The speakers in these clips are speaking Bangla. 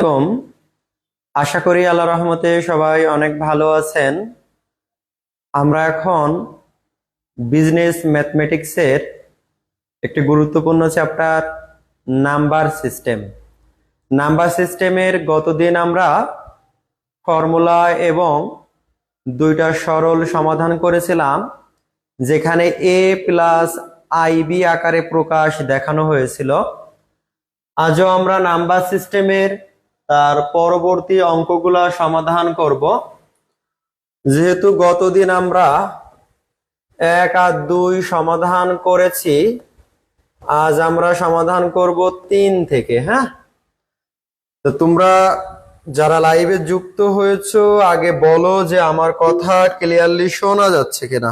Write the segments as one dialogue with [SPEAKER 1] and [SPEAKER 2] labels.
[SPEAKER 1] কম আশা করি আল্লাহ রহমতে সবাই অনেক ভালো আছেন। আমরা এখন বিজনেস ম্যাথমেটিক্সের একটি গুরুত্বপূর্ণ চ্যাপ্টার নাম্বার সিস্টেমের গতদিন আমরা ফর্মুলা এবং দুইটা সরল সমাধান করেছিলাম, যেখানে এ প্লাস আইবি আকারে প্রকাশ দেখানো হয়েছিল। আজও আমরা নাম্বার সিস্টেমের তার পরবর্তী অঙ্কগুলা সমাধান করব। যেহেতু গতদিন আমরা 1 আর 2 সমাধান করেছি, আজ আমরা সমাধান করব 3 থেকে। হ্যাঁ, তো তোমরা যারা লাইভে যুক্ত হয়েছো আগে বলো যে আমার কথা ক্লিয়ারলি শোনা যাচ্ছে কিনা।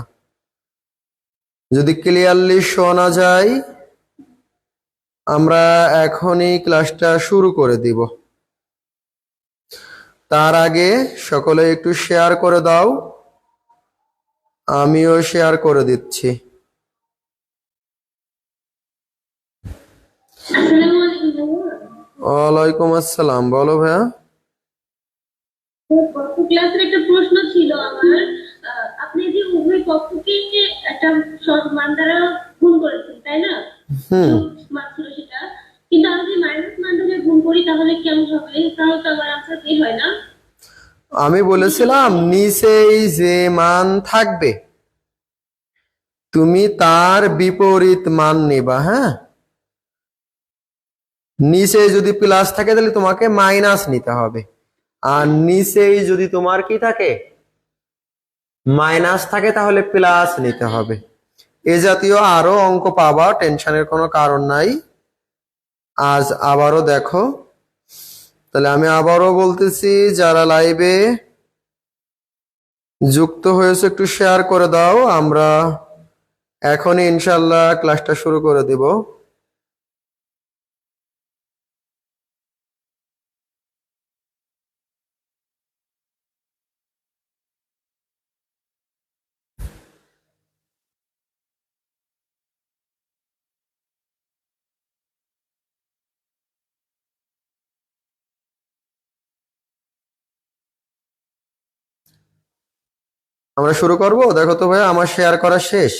[SPEAKER 1] যদি ক্লিয়ারলি শোনা যায় আমরা এখনই ক্লাসটা শুরু করে দিব। তার আগে সকলে একটু শেয়ার করে দাও, আমিও শেয়ার করে দিচ্ছি। ওয়ালাইকুম আসসালাম, বলো ভাইয়া।
[SPEAKER 2] ক্লাসের একটা প্রশ্ন ছিল আমার, আপনি যে উভয় পক্ষকে একটা মান দ্বারা গুণ করেছেন, তাই না? মান ছিল সেটা, কিন্তু আমি যদি মাইনাস মান ধরে গুণ করি তাহলে কেমন হবে? তাহলে তো আমার আনসার বের হয় না।
[SPEAKER 1] আমি বলেছিলাম নিচেই যে মান থাকবে তুমি তার বিপরীত মান নেবা। হ্যাঁ, নিচে যদি প্লাস থাকে তাহলে তোমাকে মাইনাস নিতে হবে, আর নিচেই যদি তোমার কি থাকে মাইনাস থাকে তাহলে প্লাস নিতে হবে। এ জাতীয় আরো অঙ্ক পাবা, টেনশনের কোনো কারণ নাই। আজ আবারও দেখো, তাহলে আমি আবারও বলতেছি, যারা লাইভে যুক্ত হয়েছে একটু শেয়ার করে দাও। আমরা এখনই ইনশাল্লাহ ক্লাসটা শুরু করে দিব। আমরা শুরু করব। দেখো তো ভাই, আমার শেয়ার করা শেষ।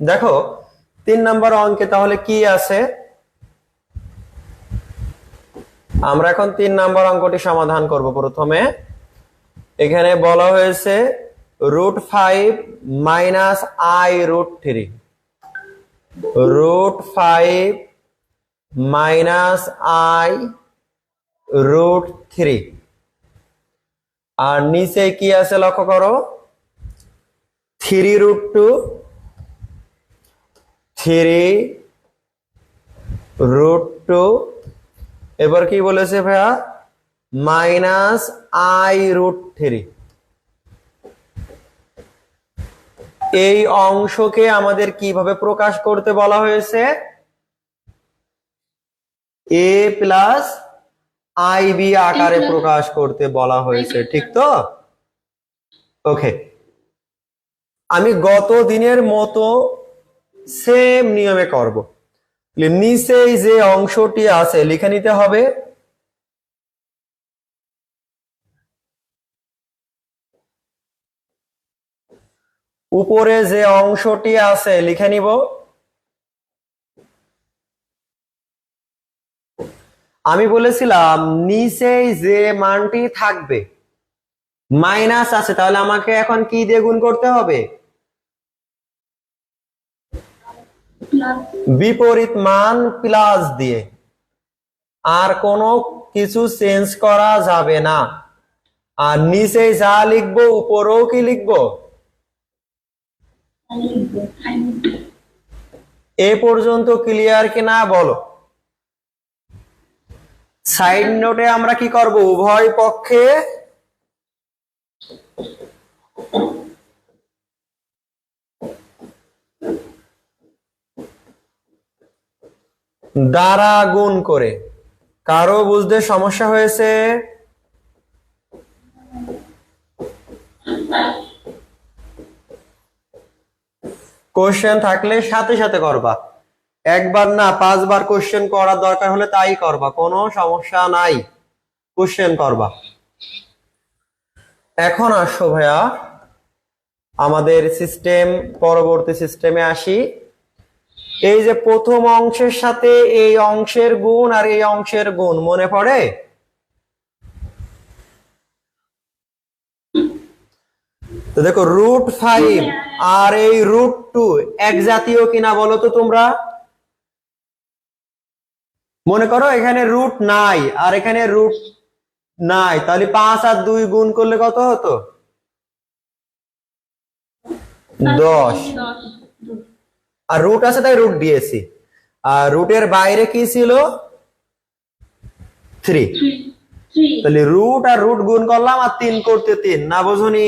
[SPEAKER 1] দেখো 3 নম্বর অঙ্কে তাহলে কি আছে, আমরা এখন 3 নম্বর অঙ্কটি সমাধান করব। প্রথমে এখানে বলা হয়েছে √5 মাইনাস i√3, √5 মাইনাস i√3, আর নিচে কি আছে লক্ষ্য করো, 3√2, 3√2, এবার কি বলেছে ভাইয়া, মাইনাস i√3। এই অংশকে আমাদের কিভাবে প্রকাশ করতে বলা হয়েছে, a প্লাস আইবি আকারে প্রকাশ করতে বলা হয়েছে, ঠিক তো? ওকে, আমি গত দিনের মতো সেম নিয়মে করব। নিচেই যে অংশটি আছে লিখে নিতে হবে, উপরে যে অংশটি আছে লিখে নিব। আমি বলেছিলাম নিচেই যে মানটি থাকবে মাইনাস আছে, তাহলে আমাকে এখন কি দিয়ে গুণ করতে হবে, বিপরীত মান প্লাস দিয়ে। আর কোনো কিছু চেঞ্জ করা যাবে না। আর নিচে যা লিখবো উপরেও কি লিখবো, এ পর্যন্ত ক্লিয়ার কিনা বলো। সাইড নোটে আমরা কি করব, উভয় পক্ষে দ্বারা গুণ করে। কারো বুঝতে সমস্যা হয়েছে? কোশ্চেন থাকলে সাথে সাথে করবা, একবার না 5 বার কোশ্চেন করার দরকার হলে তাই করবা, কোনো সমস্যা নাই, কোশ্চেন করবা। এখন আসো ভাইয়া আমাদের সিস্টেম, পরবর্তী সিস্টেমে আসি। এই যে প্রথম অংশের সাথে এই অংশের গুণ আর এই অংশের গুণ মনে পড়ে? তো দেখো √5 আর এই √2 এক জাতীয় কিনা বলো তো তোমরা? মনে করো এখানে রুট নাই আর এখানে রুট নাই, তাহলে 5 আর 2 গুণ করলে কত হতো? 10। আর রুট আছে তাই রুট দিয়েছি, আর রুটের বাইরে কি ছিল? 3। তাহলে রুট আর রুট গুণ করলাম আর 3 করতে 3, না বোঝনি?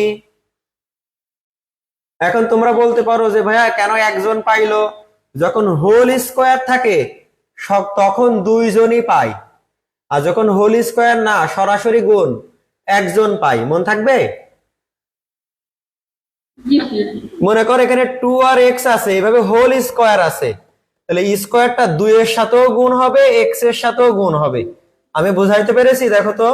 [SPEAKER 1] এখন তোমরা বলতে পারো যে ভাইয়া কেন একজন পাইলো? যখন হোল স্কোয়ার থাকে তখন 2 জনই পায়, আর যখন হোল স্কোয়ার না সরাসরি গুণ একজন পাই। মন থাকবে? মনে কর এখানে 2 আর x আছে, এভাবে হোল স্কোয়ার আছে, তাহলে স্কোয়ারটা 2 এর সাথেও গুণ হবে, x এর সাথেও গুণ হবে। আমি বুঝাইতে পেরেছি? দেখো তো।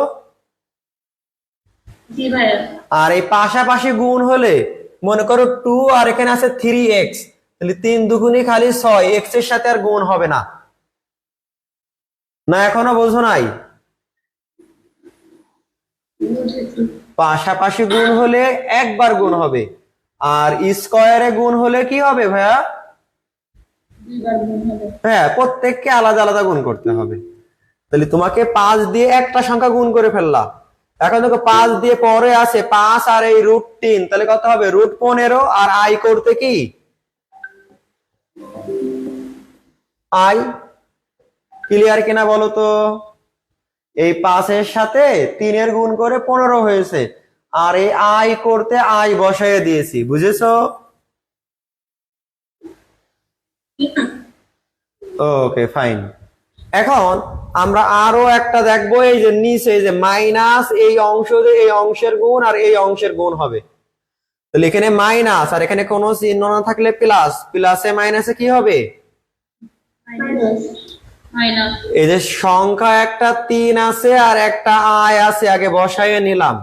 [SPEAKER 1] আর এই পাশাপাশি গুণ হলে মনে করো 2 আর এখানে আছে 3x, তাহলে 3 দুগুণে খালি 6, x এর সাথে আর গুণ হবে না। না এখনো বোঝো নাই? পাশাপাশি গুণ হলে একবার গুণ হবে, আর স্কোয়ারে গুণ হলে কি হবে ভাইয়া? হ্যাঁ, প্রত্যেককে আলাদা আলাদা গুণ করতে হবে। তাহলে তোমাকে 5 দিয়ে একটা সংখ্যা গুণ করে ফেললা। এখন দেখো 5 দিয়ে পরে আছে 5 আর এই √3, তাহলে কত হবে? √15। আর আই করতে কি আই, ক্লিয়ার কিনা বলো তো? এই 5 এর সাথে 3 এর গুণ করে 15 হয়েছে, আর এই আই করতে আই বসাইয়ে দিয়েছি। বুঝেছো? Okay fine. এখন আমরা আরো একটা দেখবো, এই যে নিচে এই যে মাইনাস, এই অংশ দিয়ে এই অংশের গুণ আর এই অংশের গুণ হবে। তাহলে এখানে মাইনাস আর এখানে কোনো চিহ্ন না থাকলে প্লাস, প্লাসে মাইনাসে কি হবে? এই যে সংখ্যা একটা 3 আছে আর একটা আই আছে, আগে বসাইয়ে নিলাম,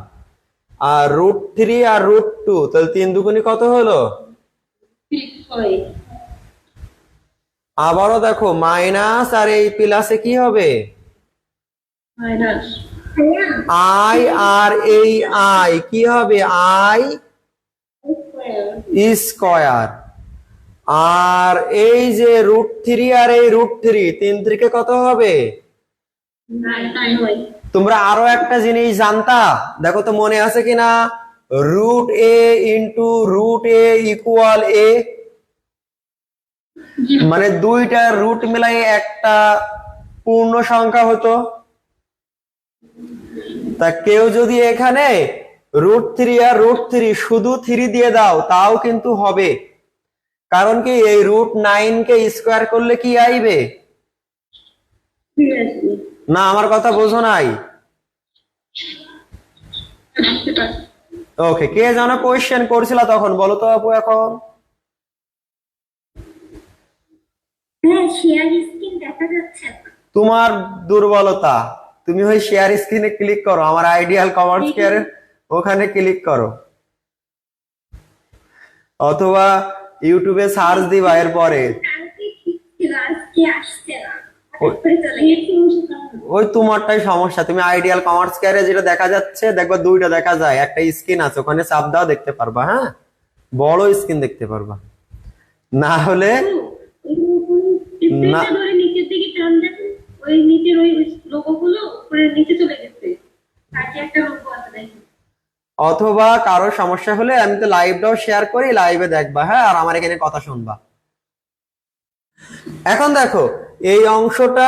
[SPEAKER 1] আর √3 আর √2, তাহলে 3 দুগুণে কত হলো? আবারও দেখো মাইনাস আর এই প্লাসে কি হবে? আই আর এই আই কি হবে? I square. আর এই যে √3 আর এই √3, 3 3 কত হবে? তোমরা আরো একটা জিনিস জানতা, দেখো তো মনে আছে কিনা? √a into √a equal a, মানে দুইটা রুট মিলাই একটা পূর্ণ সংখ্যা হতো। তা কেউ যদি এখানে √3 আর √3 শুধু 3 দিয়ে দাও তাও কিন্তু হবে, কারণ কি এই √9 কে স্কোয়ার করলে কি আইবে? না আমার কথা বোঝো নাই? ওকে, কে যেন কোয়েশ্চেন করছিল তখন, বলো তো আপু। এখন তোমার দুর্বলতা, তুমি ওই শেয়ার স্ক্রিনে ক্লিক করো, আমার আইডিয়াল কমার্স কেয়ার ওখানে ক্লিক করো, অথবা ইউটিউবে সার্চ দিবা। এরপরে ওই তোমারটাই সমস্যা, তুমি আইডিয়াল কমার্স কেয়ারে যেটা দেখা যাচ্ছে দেখবা দুইটা দেখা যায়, একটা স্ক্রিন আছে ওখানে চাপ দাও, দেখতে পারবা। হ্যাঁ, বড় স্ক্রিন দেখতে পারবা, না হলে না। অথবা কারো সমস্যা হলে আমি তো লাইভটাও শেয়ার করি, লাইভে দেখবা। হ্যাঁ, আর আমার এখানে কথা শুনবা। এখন দেখো এই অংশটা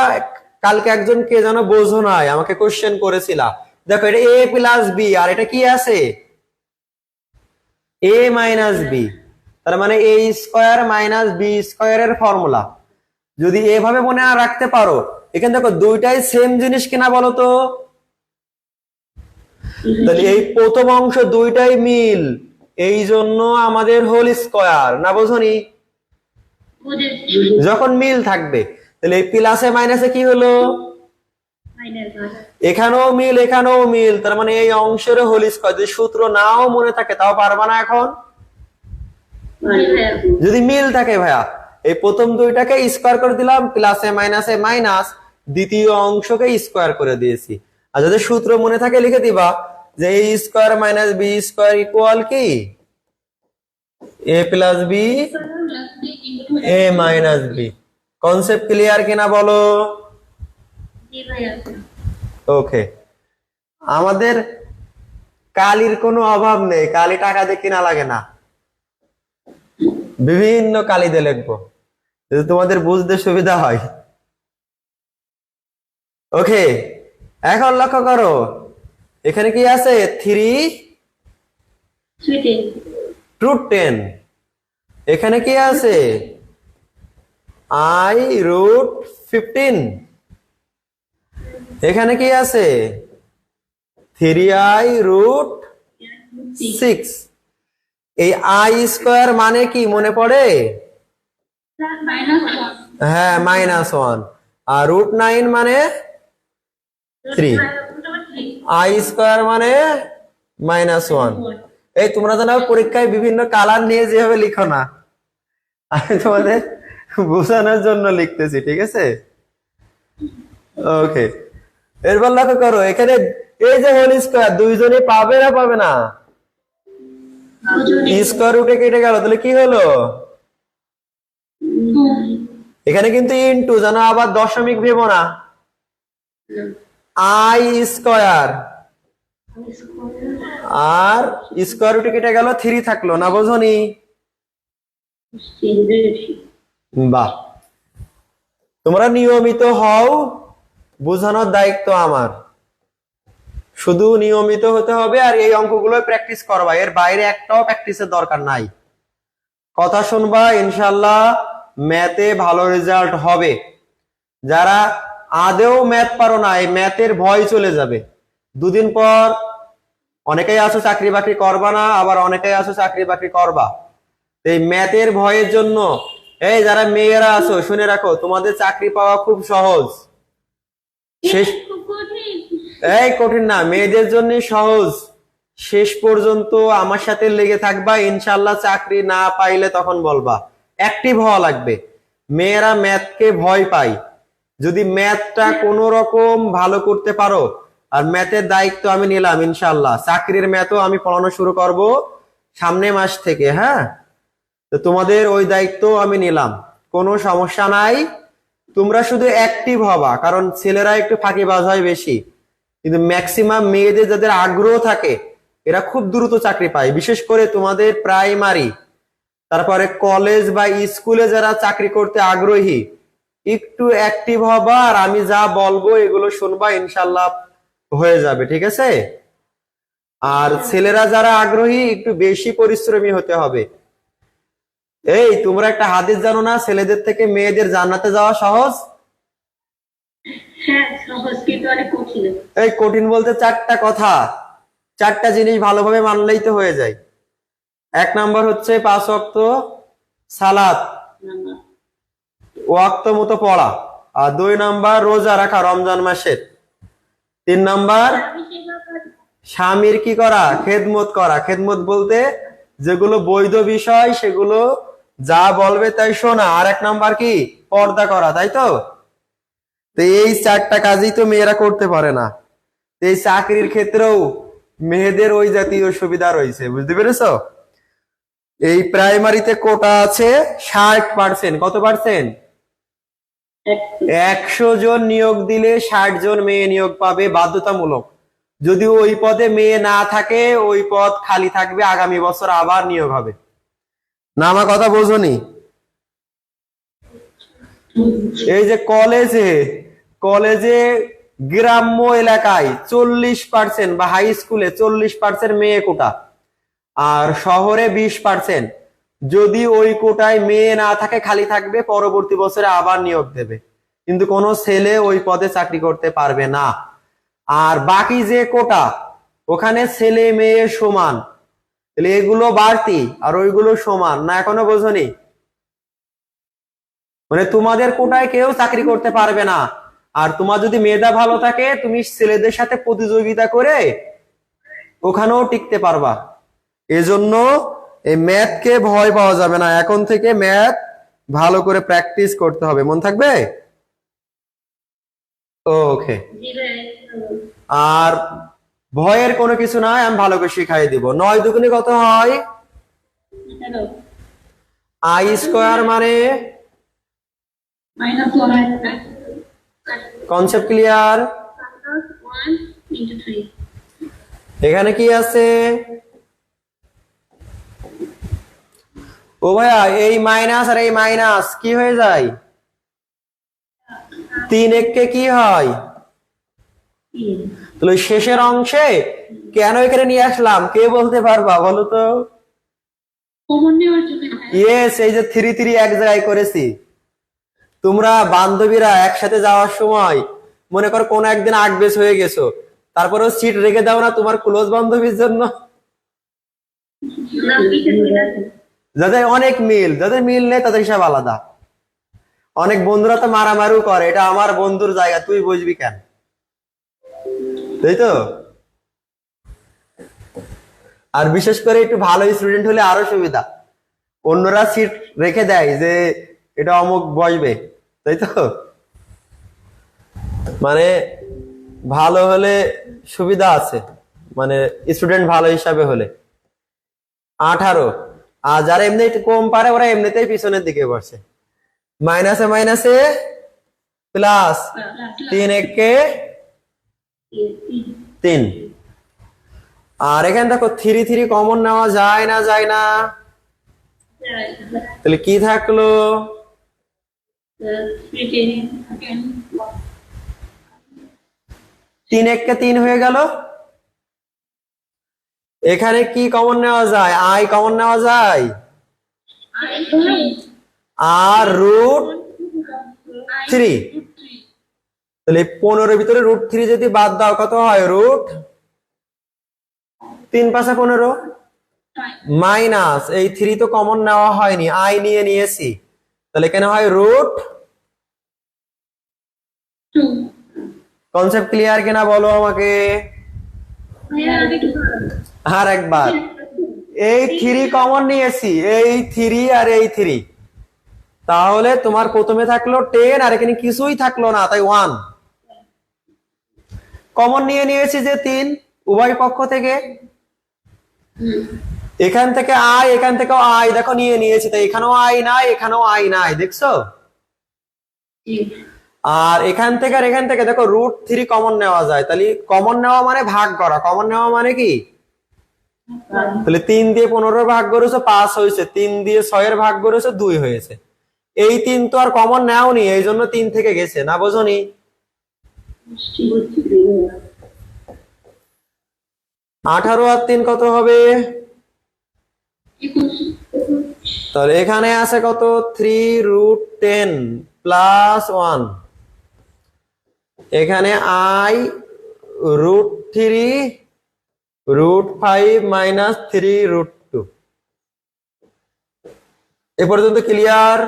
[SPEAKER 1] কালকে একজন কে যেন বোঝো নাই, আমাকে কোশ্চেন করেছিল। দেখো এটা a প্লাস বি, আর এটা কি আছে? a মাইনাস বি, তার মানে a স্কোয়ার মাইনাস বি স্কোয়ারের ফর্মুলা। যদি এভাবে মনে রাখতে পারো, এখানে দেখো দুইটাই সেম জিনিস কিনা বলো তো? তাহলে এই প্রথম অংশ দুইটাই মিল, এই জন্য আমাদের হোল স্কোয়ার, না বোঝনি?
[SPEAKER 2] বুঝেছি।
[SPEAKER 1] যখন মিল থাকবে তাহলে এই প্লাসে মাইনাসে কি হলো,
[SPEAKER 2] মাইনাস।
[SPEAKER 1] এখানেও মিল এখানেও মিল, তার মানে এই অংশের হোল স্কয়ার। যদি সূত্র নাও মনে থাকে তাও পারবা না এখন, যদি মিল থাকে ভাইয়া। এই প্রথম দুইটাকে স্কয়ার করে দিলাম, প্লাসে মাইনাসে মাইনাস, দ্বিতীয় অংশকে স্কয়ার করে দিয়েছি। আর যদি সূত্র মনে থাকে লিখে দিবা যে A square minus B square equal কি A plus B A minus B. Concept clear কিনা বলো?
[SPEAKER 2] জি ভাইয়া।
[SPEAKER 1] ওকে, আমাদের কালির কোনো অভাব নেই, কালি টাকা দিয়ে কিনা লাগে না, বিভিন্ন কালি দিয়ে লিখবো যদি তোমাদের বুঝতে সুবিধা হয়। ওকে, এখন লক্ষ্য করো এখানে কি আছে, 3
[SPEAKER 2] সুইটেন।
[SPEAKER 1] √ 10। এখানে কি আছে, i√15। এখানে কি আছে, 3i√6। এই আই স্কয়ার মানে কি মনে পড়ে?
[SPEAKER 2] -1।
[SPEAKER 1] হ্যাঁ, -1। আর √9 মানে 3। আই স্কয়ার মানে -1। এই তোমরা জানো পরীক্ষায় বিভিন্ন কালার নিয়ে যেভাবে লিখো না, আমি তোমাদের বোঝানোর জন্য লিখতেছি, ঠিক আছে? ওকে, এরপর লক্ষ্য করো এখানে এই যে হোল স্কয়ার দুইজনই পাবে না পাবে না, স্কয়ার রুটে কেটে গেল, তাহলে কি হলো, এখানে কিন্তু ইনটু, জানো আবার দশমিক ভেবো না, আই স্কয়ার আর স্কয়ার রুটে কেটে গেল, 3 থাকলো না, বোঝনি? বাহ, তোমরা নিয়মিত হও, বোঝানোর দায়িত্ব আমার। শুধু নিয়মিত হতে হবে আর এই অঙ্কগুলো প্র্যাকটিস করবা, এর বাইরে একটাও প্র্যাকটিসের দরকার নাই। কথা শুনবা, ইনশাল্লাহ ম্যাথে ভালো রেজাল্ট হবে। যারা আদেও ম্যাথ পারো না, এই ম্যাথের ভয় চলে যাবে। দুদিন পর অনেকেই আছো চাকরি বাকরি করবা না, আবার অনেকেই আছো চাকরি বাকরি করবা। এই ম্যাথের ভয়ের জন্য, এই যারা মেয়েরা আছো শুনে রাখো, তোমাদের চাকরি পাওয়া খুব সহজ। শেষ, এই কঠিন না, মেয়েদের জন্য সহজ। শেষ পর্যন্ত আমার সাথে লেগে থাকবা, ইনশাল্লাহ চাকরি না পাইলে তখন বলবা। অ্যাক্টিভ হওয়া লাগবে। মেয়েরা ম্যাথকে ভয় পায়, যদি ম্যাথটা কোনো রকম ভালো করতে পারো, আর ম্যাথের দায়িত্ব আমি নিলাম ইনশাল্লাহ, চাকরির ম্যাথও আমি পড়ানো শুরু করব সামনে মাস থেকে। হ্যাঁ, তো তোমাদের ওই দায়িত্ব আমি নিলাম, কোনো সমস্যা নাই। তোমরা শুধু অ্যাক্টিভ হবা, কারণ ছেলেরা একটু ফাঁকিবাজ হয় বেশি, কিন্তু ম্যাক্সিমাম মেয়েদের যাদের আগ্রহ থাকে এরা খুব দ্রুত চাকরি পায়। বিশেষ করে তোমাদের প্রাইমারি, তারপরে কলেজ বা স্কুলে যারা চাকরি করতে আগ্রহী, একটু অ্যাক্টিভ হবা, আর আমি যা বলবো এগুলো শুনবা, ইনশাল্লাহ হয়ে যাবে, ঠিক আছে? আর ছেলেরা যারা আগ্রহী একটু বেশি পরিশ্রমী হতে হবে। এই তোমরা একটা হাদিস জানো না, ছেলেদের থেকে মেয়েদের জান্নাতে যাওয়া সহজ?
[SPEAKER 2] হ্যাঁ সহজ, কিন্তু অনেক কঠিন।
[SPEAKER 1] এই কঠিন বলতে 4টা কথা, 4টা জিনিস ভালোভাবে মানলেই তো হয়ে যায়। 1 নাম্বার হচ্ছে 5 ওয়াক্ত সালাত ওয়াক্ত মতো পড়া, আর 2 নাম্বার রোজা রাখা রমজান মাসের, 3 নাম্বার স্বামীর কি করা, খেদমত করা। খেদমত বলতে যেগুলো বৈধ বিষয় সেগুলো যা বলবে তাই শোনা। আর 1 নাম্বার কি, পর্দা করা, তাই তো? তো এই 4টা কাজই তো মেয়েরা করতে পারে না। এই চাকরির ক্ষেত্রেও মেয়েদের ওই জাতীয় সুবিধা রয়েছে, বুঝতে পেরেছো? এই প্রাইমারিতে কোটা আছে 60%। কত পার্সেন্ট? 100 জন নিয়োগ দিলে 60 জন মেয়ে নিয়োগ পাবে, বাধ্যতামূলক। যদি ওই পদে মেয়ে না থাকে, ওই পদ খালি থাকবে, আগামী বছর আবার নিয়োগ হবে না। আমার কথা বোঝনি? এই যে কলেজে গ্রাম্য এলাকায় 40% বা হাই স্কুলে 40% মেয়ে কোটা, আর শহরে 20%। যদি ওই কোটায় মেয়ে না থাকে, খালি থাকবে, পরবর্তী বছরে আবার নিয়োগ দেবে, কিন্তু কোনো ছেলে ওই পদে চাকরি করতে পারবে না। আর বাকি যে কোটা, ওখানে ছেলে মেয়ে সমান, তাহলে এগুলো বাড়তি আর ওইগুলো সমান না, এখনো বোঝনি? মানে তোমাদের কোটায় কেউ চাকরি করতে পারবে না। আর তোমার যদি মেধা ভালো থাকে তুমি ছেলেদের সাথে প্রতিযোগিতা করে ওখানেও টিকতে পারবা। এজন্য এই ম্যাথকে ভয় পাওয়া যাবে না, এখন থেকে ম্যাথ ভালো করে প্র্যাকটিস করতে হবে, মন থাকবে? ওকে।
[SPEAKER 2] জি ভাই।
[SPEAKER 1] আর ভয়ের কোনো কিছু নাই, আমি ভালো করে শিখাই দিব। 9 দুগুণে কত হয়?
[SPEAKER 2] হ্যালো।
[SPEAKER 1] আই স্কোয়ার মানে
[SPEAKER 2] মাইনাস 1
[SPEAKER 1] কনসেপ্ট ক্লিয়ার?
[SPEAKER 2] 1 into 3
[SPEAKER 1] এখানে কি আছে? ও ভাইয়া এই মাইনাস আর এই মাইনাস কি হয়ে যায়? 3 এককে কি হয়?
[SPEAKER 2] 3
[SPEAKER 1] তাহলে ওই শেষের অংশে কেন এখানে নিয়ে আসলাম কে বলতে পারবা বলো তো?
[SPEAKER 2] কমন নেওয়ার জন্য ভাই।
[SPEAKER 1] ইয়েস, এই যে 3 3 এক জায়গায় করেছি। তোমরা বান্ধবীরা একসাথে যাওয়ার সময় মনে করো কোন একদিন আগবেস হয়ে গেছো, তারপরেও সিট রেখে দাও না তোমার ক্লোজ বান্ধবীর জন্য?
[SPEAKER 2] না পিছে চলে আসে।
[SPEAKER 1] যাদের অনেক মিল, যাদের মিল নেই তাদের হিসাব আলাদা। অনেক বন্ধুরা তো মারামারিও করে, এটা আমার বন্ধুর জায়গা তুই বুঝবি কেন, তাই তো? আর বিশেষ করে একটু ভালো স্টুডেন্ট হলে আরো সুবিধা, অন্যরা সিট রেখে দেয় যে এটা অমুক বসবে, তাই তো? মানে ভালো হলে সুবিধা আছে, মানে স্টুডেন্ট ভালো হিসাবে হলে। 18, আর যারা এমনি একটু কম পারে ওরা এমনিতেই পিছনের দিকে বসে। মাইনাসে মাইনাসে প্লাস, 3 এককে 3। আর এখানে দেখো 3 3 কমন নেওয়া যায় না, যায় না? তাহলে কি থাকলো? 3 এককে 3 হয়ে গেল। এখানে কি কমন নেওয়া যায়? আই কমন নেওয়া যায়, আর রুট 3। তাহলে 15 ভিতরে রুট 3 যদি বাদ দাও কত হয়? রুট 3 5 15 মাইনাস এই 3 তো কমন নেওয়া হয়নি, আই নিয়ে নিয়েছি, তাহলে এখানে হয় রুট। কনসেপ্ট ক্লিয়ার কিনা বলো আমাকে? আর একবার, এই 3 কমন নিয়েছি, এই 3 আর এই 3, তাহলে তোমার প্রথমে থাকলো 10 আর এখানে কিছুই থাকলো না, তাই 1 কমন নিয়ে নিয়েছি যে 3 উভয় পক্ষ থেকে। এখান থেকে আই, এখান থেকেও আই দেখো নিয়ে নিয়েছি, তাই এখানেও আই নাই, এখানেও আই নাই, দেখছো? আর এখান থেকে আর এখান থেকে দেখো রুট 3 কমন নেওয়া যায়, তাহলে কমন নেওয়া মানে ভাগ করা, কমন নেওয়া মানে কি? তাহলে 3 দিয়ে 15 ভাগ করেছো 5 হয়েছে, 3 দিয়ে 6 এর ভাগ করেছো 2 হয়েছে। এই 3 তো আর কমন নেওনি, এই জন্য 3 থেকে গেছে, না বোঝনি? 18 আর 3 কত হবে? তাহলে এখানে আছে কত? 3 রুট 10 প্লাস 1, এখানে I root 3 root 5 minus 3 root 2। এ পর্যন্ত ক্লিয়ার?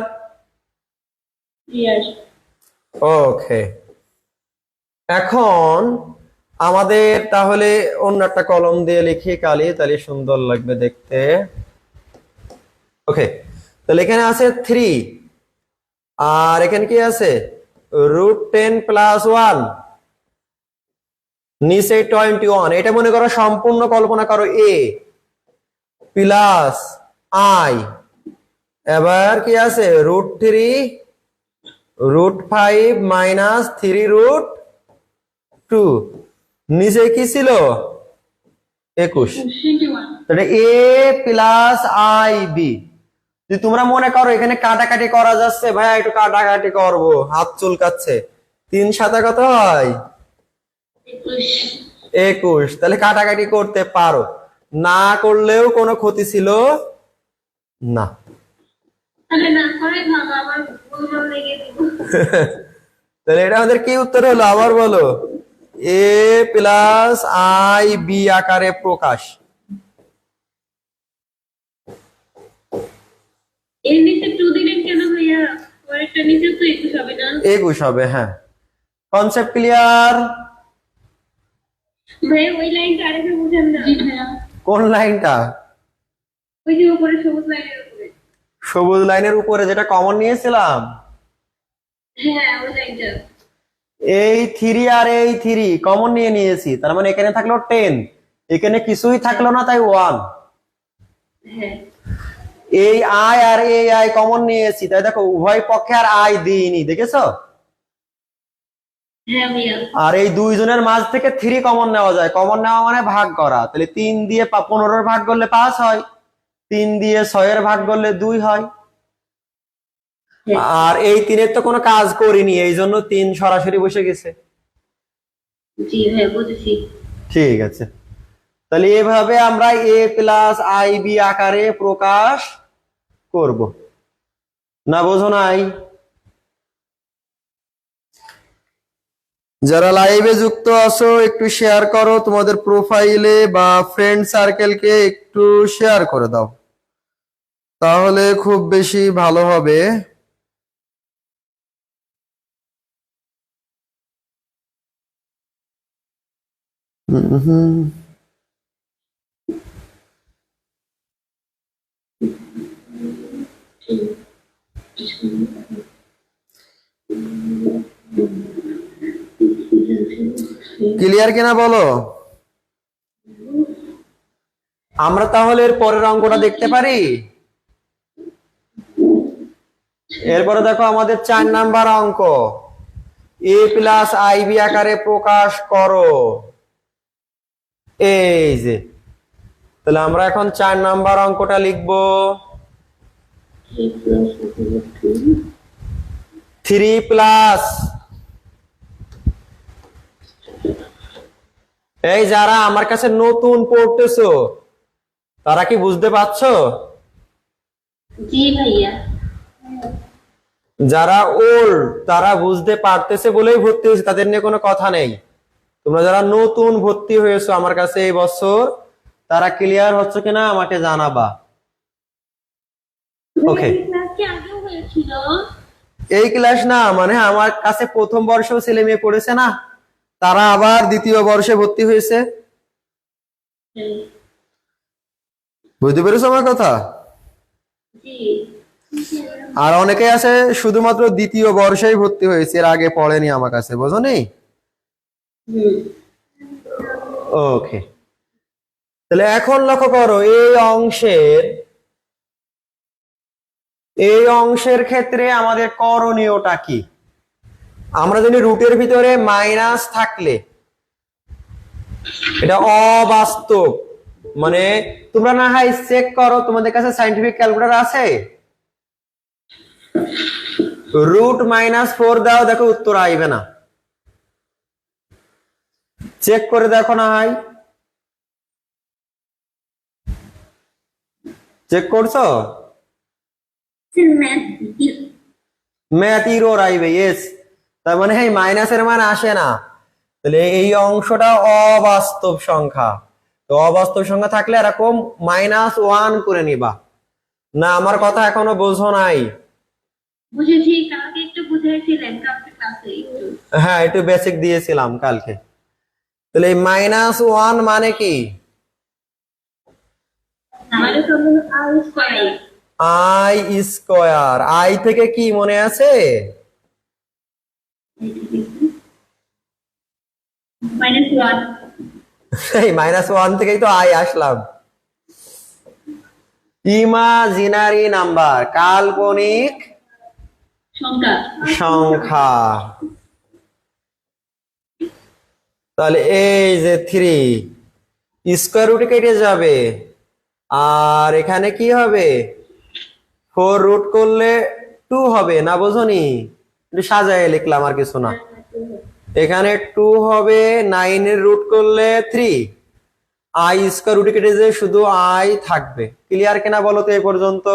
[SPEAKER 1] ওকে। এখন আমাদের তাহলে অন্য একটা কলম দিয়ে লিখি কালি, তাহলে সুন্দর লাগবে দেখতে। ওকে, তাহলে এখানে আছে 3 আর এখানে কি আছে? রুট 10 প্লাস 1, নিচে 21। এটা মনে করো সম্পূর্ণ কল্পনা করো এ প্লাস আই, এবার কি আছে? রুট 3 রুট 5 মাইনাস 3 রুট 2, নিচে কি ছিল? 21। তাহলে এ প্লাস আই বি। যদি তোমরা মনে করো এখানে কাটাকাটি করা যাচ্ছে, ভাইয়া একটু কাটাকাটি করবো, হাত চুলকাচ্ছে, 3 7 কত হয়? 21। তাহলে কাটাকাটি করতে পারো, না করলেও কোনো ক্ষতি ছিল না। তাহলে এটা আমাদের কি উত্তর হলো আবার বলো? এ প্লাস আই বি আকারে প্রকাশ।
[SPEAKER 2] এর নিচে 2 দিলেন কেন ভাইয়া? পরেরটা নিচে তো 21 হবে না?
[SPEAKER 1] 21 হবে, হ্যাঁ। Concept clear?
[SPEAKER 2] ভাইয়া ওই লাইনটা আরেকটু বুঝান না। জি ভাইয়া।
[SPEAKER 1] কোন লাইনটা?
[SPEAKER 2] ওই যে উপরে সবুজ লাইনের উপরে।
[SPEAKER 1] সবুজ লাইনের উপরে যেটা কমন নিয়েছিলাম,
[SPEAKER 2] হ্যাঁ ওই লাইনটা।
[SPEAKER 1] এই 3 আর এই 3 কমন নিয়েছি, তার মানে এখানে থাকলো 10, এখানে কিছুই থাকলো না, তাই 1।
[SPEAKER 2] হ্যাঁ
[SPEAKER 1] এই আই আর এই আই কমন নিয়েছি, তাই দেখো উভয় পক্ষে আর আই দিইনি, দেখেছো?
[SPEAKER 2] হ্যাঁ ভাইয়া।
[SPEAKER 1] আর এই দুইজনের মাঝ থেকে 3 কমন নেওয়া যায়, কমন নেওয়া মানে ভাগ করা, তাহলে 3 দিয়ে 15 ভাগ করলে 5 হয়, 3 দিয়ে 6 ভাগ করলে 2 হয়। আর এই 3-এর তো কোনো কাজ করিনি, এই জন্য 3 সরাসরি বসে গেছে।
[SPEAKER 2] জি ভাইয়া বুঝেছি।
[SPEAKER 1] ঠিক আছে, তাহলে এভাবে আমরা a প্লাস আই বি আকারে প্রকাশ করব, না বোঝো নাই? যারা লাইভে যুক্ত আছো একটু শেয়ার করো, তোমাদের প্রোফাইলে বা ফ্রেন্ড সার্কেলকে একটু শেয়ার করে দাও, তাহলে খুব বেশি ভালো হবে। হুম। ক্লিয়ার কিনা বলো? আমরা তাহলে এর পরের অঙ্কটা দেখতে পারি? এরপরে দেখো আমাদের 4 নাম্বার অঙ্ক, a প্লাস আই বি আকারে প্রকাশ করো। এই যে, তাহলে আমরা এখন 4 নাম্বার অঙ্কটা লিখবো। 3 প্লাস, এই যারা আমার কাছে নতুন পড়তেছো তারা কি বুঝতে পারছো?
[SPEAKER 2] জি ভাইয়া।
[SPEAKER 1] যারা ওল্ড তারা বুঝতে পারতেছে বলেই ভর্তি হয়েছে, তাদের নিয়ে কোনো কথা নেই। তোমরা যারা নতুন ভর্তি হয়েছো আমার কাছে এই বছর, তারা ক্লিয়ার হচ্ছে কিনা আমাকে জানাবা। ওকে,
[SPEAKER 2] ক্লাস কি আগেও হয়েছিল?
[SPEAKER 1] এই ক্লাস না, মানে আমার কাছে প্রথম বর্ষেও ছেলে মেয়ে পড়েছে না, তারা আবার দ্বিতীয় বর্ষে ভর্তি হয়েছে।
[SPEAKER 2] হ্যাঁ।
[SPEAKER 1] বুঝতে পেরেছো আমার কথা?
[SPEAKER 2] জি।
[SPEAKER 1] আর অনেকে আছে শুধুমাত্র দ্বিতীয় বর্ষেই ভর্তি হয়েছে, এর আগে পড়েনি আমার কাছে, বোঝনি?
[SPEAKER 2] হুম।
[SPEAKER 1] ওকে, তাহলে এখন লক্ষ্য করো এই অংশের ক্ষেত্রে আমাদের করণীয়টা কি? আমরা জানি রুটের ভিতরে মাইনাস থাকলে এটা অবাস্তব, মানে তোমরা না হয় চেক করো, তোমাদের কাছে সাইন্টিফিক ক্যালকুলেটর আছে? √-4 দাও, দেখো উত্তর আইবে না, চেক করে দেখো না হয়, চেক করছো? ম্যাথ ইরোর আইবে, ইয়েস। তার মানে এই মাইনাসের মান আসে না, তাহলে এই অংশটা অবাস্তব সংখ্যা। তো অবাস্তব সংখ্যা থাকলে এরকম -1 করে নিবা। না আমার কথা এখনো বোঝো নাই?
[SPEAKER 2] বুঝেছি, কালকে একটু বুঝাইছিলেন কালকে ক্লাসে একটু।
[SPEAKER 1] হ্যাঁ, একটু বেসিক দিয়েছিলাম কালকে। তাহলে এই -1 মানে কি? I square. আই থেকে কি মনে আছে?
[SPEAKER 2] -1।
[SPEAKER 1] এই -1 থেকেই তো আই আসলাম। ইমাজিনারি নাম্বার, কাল্পনিক সংখ্যা। তাহলে এই যে 3 স্কয়ার রুটে কেটে যাবে, আর এখানে কি হবে? 4 রুট করলে 2 হবে, না বোঝনি? একটু সাজায় লিখলাম, আর কিছু না। এখানে 2 হবে, 9 এর রুট করলে 3, আই স্কয়ার রুটে কেটে যে শুধু আই থাকবে। ক্লিয়ার কিনা বলো তো এই পর্যন্ত?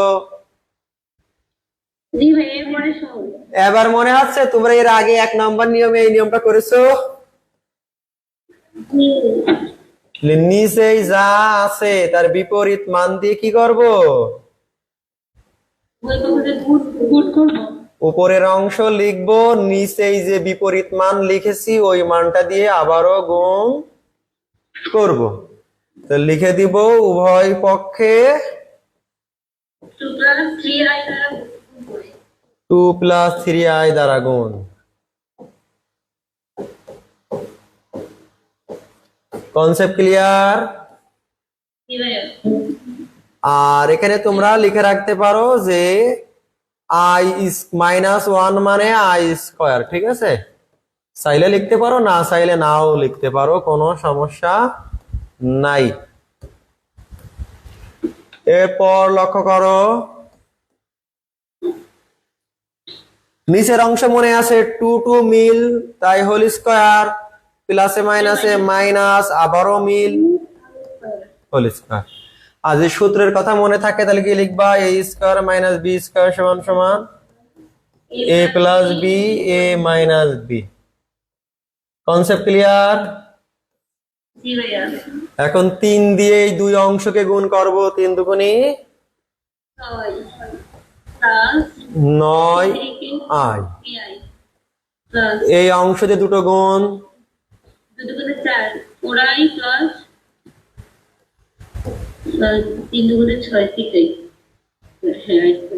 [SPEAKER 2] জি ভাই, এরপরে সহজ।
[SPEAKER 1] এবার মনে হচ্ছে তোমরা এর আগে 1 নাম্বার নিয়মে এই নিয়মটা করেছো। নিচে যা আছে তার বিপরীত মান দিয়ে কি করব?
[SPEAKER 2] গুড করব।
[SPEAKER 1] উপরের অংশ লিখবো, নিচেই যে বিপরীত মান লিখেছি ওই মানটা দিয়ে আবারও গুণ করব। তো লিখে দিব উভয় পক্ষে
[SPEAKER 2] 2 প্লাস 3i দ্বারা গুণ করে।
[SPEAKER 1] 2 প্লাস 3i দ্বারা গুণ। Concept clear?
[SPEAKER 2] জি ভাইয়া।
[SPEAKER 1] আর এখানে তোমরা লিখে রাখতে পারো যে i is -1 মানে i স্কয়ার, ঠিক আছে? চাইলে লিখতে পারো, না চাইলে নাও লিখতে পারো, কোনো সমস্যা নাই। এরপর লক্ষ্য করো, নিচের অংশ মনে আছে 2 2 মিল, তাই হোল স্কয়ার, প্লাসে মাইনাসে মাইনাস, আবারও মিল, হোল স্কয়ার। আর যদি সূত্রের কথা মনে থাকে তাহলে কি লিখবা? a square minus b square সমান সমান a plus b a minus b। Concept clear?
[SPEAKER 2] জি ভাইয়া।
[SPEAKER 1] এখন 3 দিয়ে এই দুই অংশকে গুণ করব, 3 দুগুণে
[SPEAKER 2] 6 প্লাস
[SPEAKER 1] 9i।
[SPEAKER 2] 3i প্লাস
[SPEAKER 1] এই অংশ দিয়ে দুটো গুণ,
[SPEAKER 2] 2 দুগুণে 4 4i প্লাস 3 দুগুণে 6 ঠিকই। হ্যাঁ এই তো।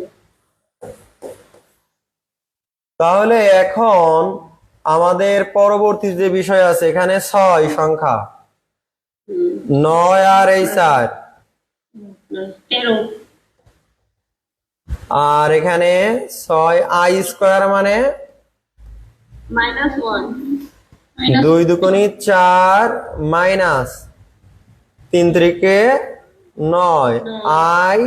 [SPEAKER 1] তাহলে এখন আমাদের পরবর্তী যে বিষয় আছে, এখানে 6 সংখ্যা, 9 আর এই 4,
[SPEAKER 2] 13
[SPEAKER 1] আর এখানে 6i স্কয়ার মানে
[SPEAKER 2] -1
[SPEAKER 1] 2 দুগুণে 4 মাইনাস 3 3 9 i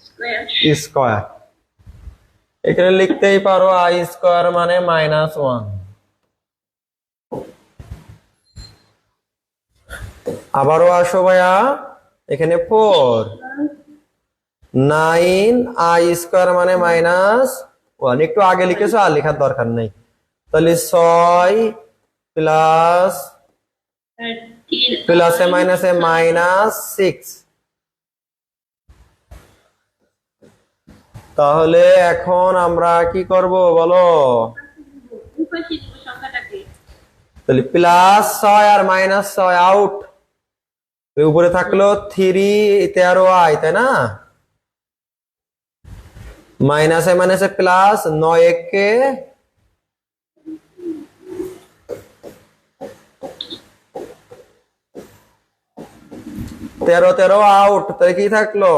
[SPEAKER 2] স্কয়ার।
[SPEAKER 1] স্কয়ার। এখানে লিখতেই পারো i স্কয়ার মানে -1। আবারও আসো ভাইয়া, এখানে 4 9i স্কয়ার মানে -1। একটু আগে লিখেছো, আর লেখার দরকার নেই। তাহলে 6 প্লাস প্লাসে মাইনাসে -6। তাহলে এখন আমরা কি করব বলো?
[SPEAKER 2] উপাশে দিব সংখ্যাটাকে।
[SPEAKER 1] তাহলে +6 আর -6 আউট, উপরে থাকলো 3 13i, তাই না? মাইনাসে মাইনাসে প্লাস, 9 একে 13 13 আউট, তাহলে কি থাকলো?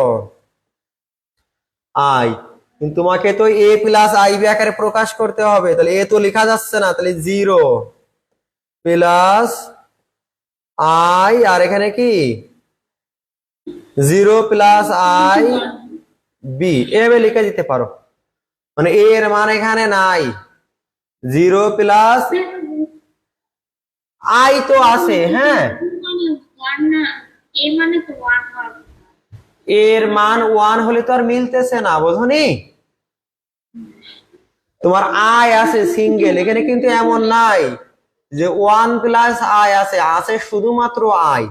[SPEAKER 1] i। কিন্তু তোমাকে তো a প্লাস ib আকারে প্রকাশ করতে হবে, তাহলে a তো লেখা যাচ্ছে না, তাহলে 0 প্লাস i, আর এখানে কি 0 প্লাস i b, এভাবে লিখে দিতে পারো। মানে a এর মান এখানে নাই, 0 প্লাস i তো আছে, হ্যাঁ,
[SPEAKER 2] মানে 1 না, এ মানে তো 1 হয়।
[SPEAKER 1] এর মান 1 হলে তো আর মিলতেছে না, বোঝনি? তোমার i আছে সিঙ্গেল, এখানে কিন্তু এমন নাই যে 1 প্লাস i আছে, আছে শুধুমাত্র i।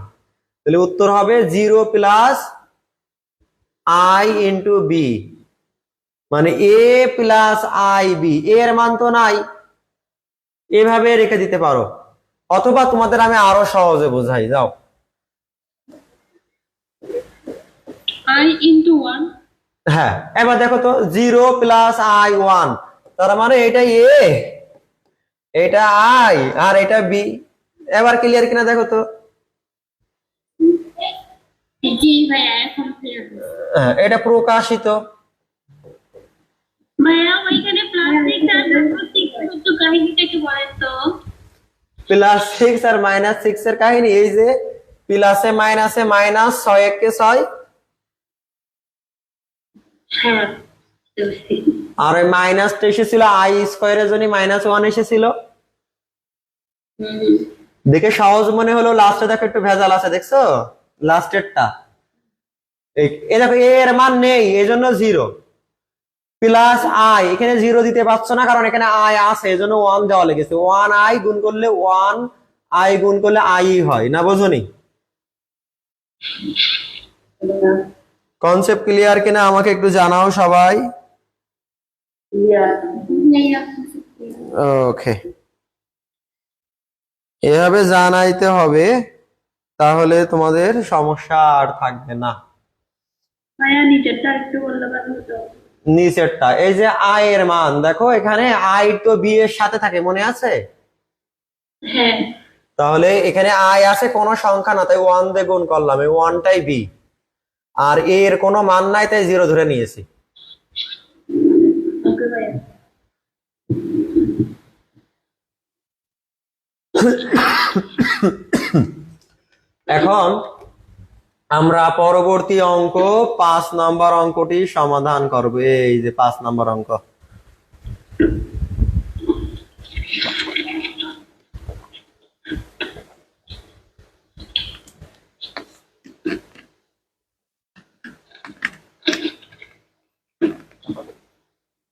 [SPEAKER 1] তাহলে উত্তর হবে 0 প্লাস i ইন্টু b, মানে a প্লাস i b। এর মান তো নাই, এভাবে রেখে দিতে পারো। অথবা তোমাদের আমি আরো সহজে বোঝাই, যাও।
[SPEAKER 2] I into 1
[SPEAKER 1] হ্যাঁ, এবার দেখো তো 0 প্লাস i 1, তার মানে এটা a, এটা i, আর এটা b। এবার ক্লিয়ার কিনা দেখো তো?
[SPEAKER 2] জি ভাইয়া এখন ক্লিয়ার।
[SPEAKER 1] হ্যাঁ, এটা প্রকাশিত।
[SPEAKER 2] ভাইয়া ওইখানে প্লাস্টিক আর -6 একটু কাহিনীটা একটু বলেন তো।
[SPEAKER 1] +6 আর -6 এর কাহিনী এই যে প্লাসে মাইনাসে মাইনাস, 6 একে 6,
[SPEAKER 2] হ্যাঁ
[SPEAKER 1] আর ওই মাইনাসটা এসেছিল i স্কয়ারের জন্য, -1 এসেছিল। দেখে সহজ মনে হলো, লাস্টে দেখো একটু ভেজাল আছে, দেখছো লাস্টেরটা? এই দেখো এর মান নেই, এজন্য 0 প্লাস i, এখানে 0 দিতে পারছো না কারণ এখানে i আছে, এজন্য 1 দেওয়া লেগেছে। 1i গুণ করলে 1i গুণ করলে i হয় না, বোঝনি? কনসেপ্ট ক্লিয়ার কিনা আমাকে একটু জানাও সবাই। ওকে, এভাবে জানাইতে হবে, তাহলে তোমাদের সমস্যা আর থাকবে না।
[SPEAKER 2] ভাইয়া নিচেরটা একটু বললে ভালো হতো।
[SPEAKER 1] নিচেরটা এই যে আই এর মান দেখো, এখানে আই তো বি এর সাথে থাকে, মনে আছে?
[SPEAKER 2] হ্যাঁ,
[SPEAKER 1] তাহলে এখানে আই আছে কোনো সংখ্যা না, তাই 1 দিয়ে গুণ করলাম, এই 1টাই বি। আর এ এর কোনো মান নাই, তাই 0 ধরে নিয়েছি।
[SPEAKER 2] ওকে ভাইয়া।
[SPEAKER 1] এখন আমরা পরবর্তী অঙ্ক 5 নম্বর অঙ্কটি সমাধান করব। এই যে 5 নম্বর অঙ্ক।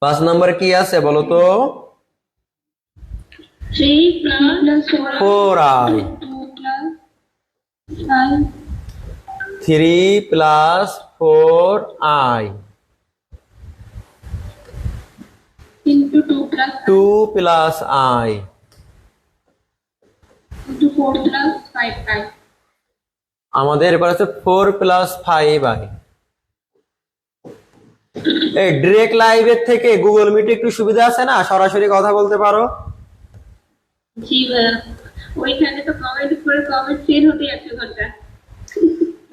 [SPEAKER 1] পাঁচ নম্বর কি আছে বলো তো?
[SPEAKER 2] 3 plus
[SPEAKER 1] 4i,
[SPEAKER 2] 2 plus 5
[SPEAKER 1] 3 plus 4i,
[SPEAKER 2] into 2 plus
[SPEAKER 1] 2 plus i,
[SPEAKER 2] into 4 plus 5i.
[SPEAKER 1] আমাদের এবার আছে 4 plus 5i। এই ডিরেক্ট লাইভের থেকে গুগল মিটে একটু সুবিধা আছে না, সরাসরি কথা বলতে পারো।
[SPEAKER 2] জি ভাইয়া, ওইখানে তো কমেন্ট করে কমেন্ট সেন্ড হতে 1 ঘন্টা।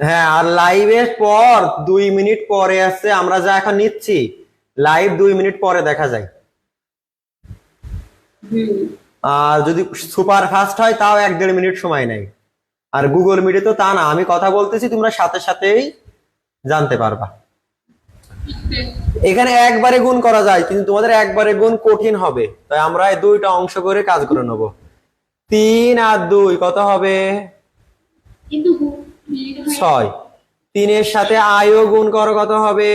[SPEAKER 1] হ্যাঁ, আর লাইভের পর 2 মিনিট পরে আসছে, আমরা যা এখন নিচ্ছি লাইভ 2 মিনিট পরে দেখা যায়। আর যদি সুপার ফাস্ট হয় তাও 1-1.5 মিনিট সময় নেয়। আর গুগল মিটে তো তা না, আমি কথা বলতেছি তোমরা সাথে সাথেই জানতে পারবা। এখানে একবারে গুণ করা যায়, কিন্তু তোমাদের একবারে গুণ কঠিন হবে, তাই আমরা এই দুইটা অংশ করে কাজ করে নেব। 3 আর 2 কত হবে?
[SPEAKER 2] কিন্তু
[SPEAKER 1] 6। 3 এর সাথে আইও গুণ করো, কত হবে?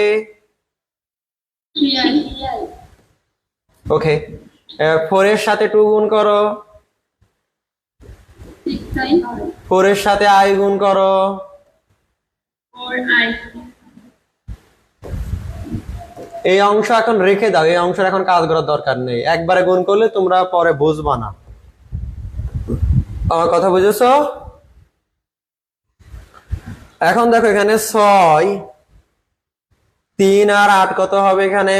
[SPEAKER 2] 3i।
[SPEAKER 1] ওকে, 4 এর সাথে 2 গুণ করো,
[SPEAKER 2] 6i।
[SPEAKER 1] 4 এর সাথে আই গুণ করো,
[SPEAKER 2] 4i।
[SPEAKER 1] এই অংশ এখন রেখে দাও, এই অংশের এখন কাজ করার দরকার নেই, একবারে গুণ করলে তোমরা পরে বুঝবা না। আমার কথা বুঝেছো? এখন দেখো এখানে 6, 3 আর 8 কত হবে এখানে?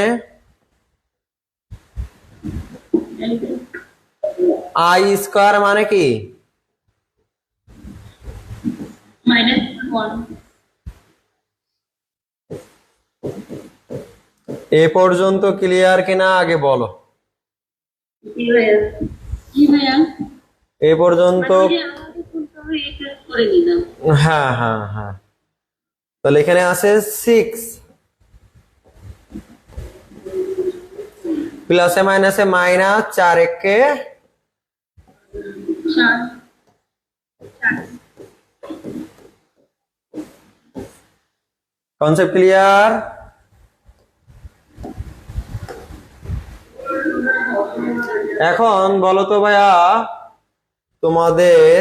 [SPEAKER 1] আই স্কয়ার মানে কি?
[SPEAKER 2] -1।
[SPEAKER 1] এ পর্যন্ত ক্লিয়ার কিনা আগে বলো।
[SPEAKER 2] জি ভাইয়া। জি ভাইয়া।
[SPEAKER 1] এ পর্যন্ত
[SPEAKER 2] আমাদের কোনটা এটা করে দিলাম।
[SPEAKER 1] হ্যাঁ হ্যাঁ হ্যাঁ, তাহলে এখানে আছে 6 প্লাসে মাইনাসে মাইনাস, 4 একে
[SPEAKER 2] 4।
[SPEAKER 1] Concept clear? এখন বলো তো ভাইয়া, তোমাদের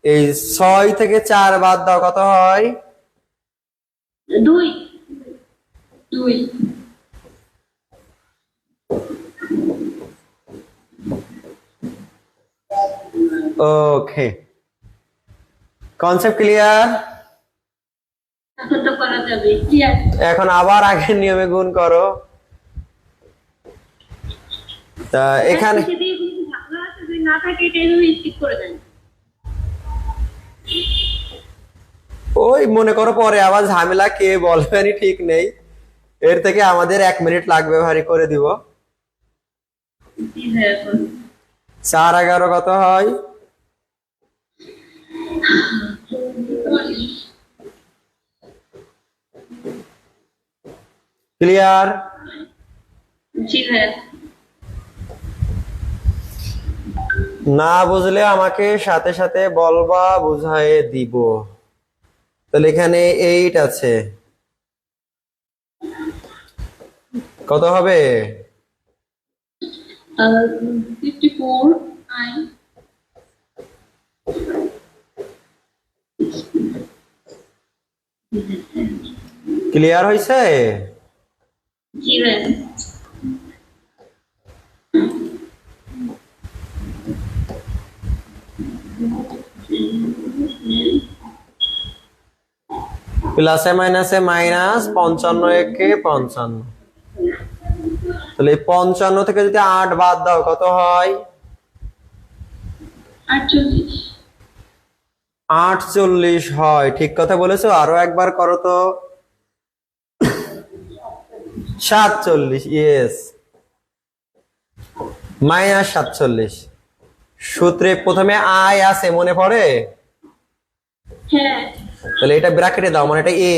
[SPEAKER 1] এই 6 থেকে 4 বাদ দাও, কত হয়?
[SPEAKER 2] 2। 2।
[SPEAKER 1] ওকে, কনসেপ্ট ক্লিয়ার?
[SPEAKER 2] এখন তো করা যাবে। ক্লিয়ার।
[SPEAKER 1] এখন আবার আগের নিয়মে গুণ করো। তা এখানে
[SPEAKER 2] যদি ভালো আছে, যদি না থাকে এটা এভাবে স্কিপ করে দেন।
[SPEAKER 1] ওই মনে করো পরে আবার ঝামেলা কে বলবেনি ঠিক নেই, এর থেকে আমাদের 1 মিনিট লাগবে, ভারী করে দিব।
[SPEAKER 2] জি ভাইয়া।
[SPEAKER 1] 4 11 কত হয়?
[SPEAKER 2] 44।
[SPEAKER 1] ক্লিয়ার?
[SPEAKER 2] জি ভাইয়া।
[SPEAKER 1] না বুঝলে আমাকে সাথে সাথে বলবা, বুঝায়ে দিব। তাহলে এখানে 8 আছে, কত হবে?
[SPEAKER 2] 54i।
[SPEAKER 1] ক্লিয়ার হয়েছে?
[SPEAKER 2] জি ভাইয়া।
[SPEAKER 1] প্লাসে মাইনাসে মাইনাস, 55 একে 55। তাহলে এই 55 থেকে যদি 8 বাদ দাও কত হয়?
[SPEAKER 2] 48।
[SPEAKER 1] 48 হয়। ঠিক কথা বলেছো, আরো একবার করো তো। 47, ইয়েস, -47। সূত্রে প্রথমে আই আছে, মনে পড়ে?
[SPEAKER 2] হ্যাঁ।
[SPEAKER 1] তাহলে এটা ব্র্যাকেটে দাও, মানে এটা এ।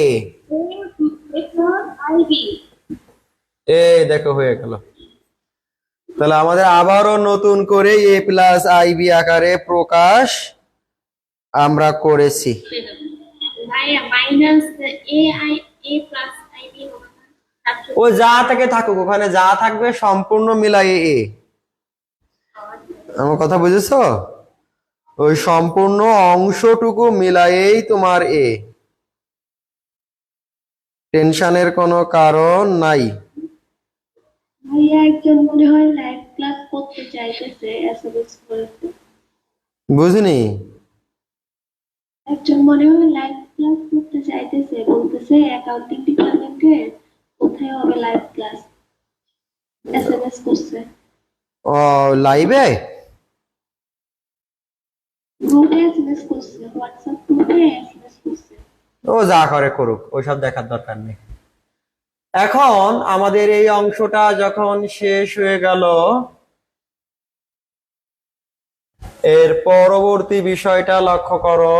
[SPEAKER 2] আইবি।
[SPEAKER 1] দেখো হয়ে গেল। তাহলে আমাদের আবারও নতুন করে এ প্লাস আইবি আকারে প্রকাশ আমরা করেছি।
[SPEAKER 2] Minus A I A plus IB হবে না?
[SPEAKER 1] ও যা থেকে থাকুক, ওখানে যা থাকবে সম্পূর্ণ মিলাই এ। আমার কথা বুঝেছো? ওই সম্পূর্ণ অংশটুকু মিলায়েই তোমার এ। টেনশনের কোনো কারণ নাই।
[SPEAKER 2] ভাইয়া একজন মনে হয় লাইভ ক্লাস করতে চাইতেছে, এসএমএস করেছে।
[SPEAKER 1] বুঝনি?
[SPEAKER 2] একজন মনে হয় লাইভ ক্লাস করতে চাইতেছে, বলতেছে অ্যাকাউন্টিং ডিপার্টমেন্টে কোথায় হবে লাইভ ক্লাস, এসএমএস করছে।
[SPEAKER 1] ও লাইভে
[SPEAKER 2] গ্রুপে এসএমএস করছে, হোয়াটসঅ্যাপ গ্রুপে এসএমএস করছে।
[SPEAKER 1] ও যা করে করুক, ওইসব দেখার দরকার নেই। এখন আমাদের এই অংশটা যখন শেষ হয়ে গেল, এর পরবর্তী বিষয়টা লক্ষ্য করো।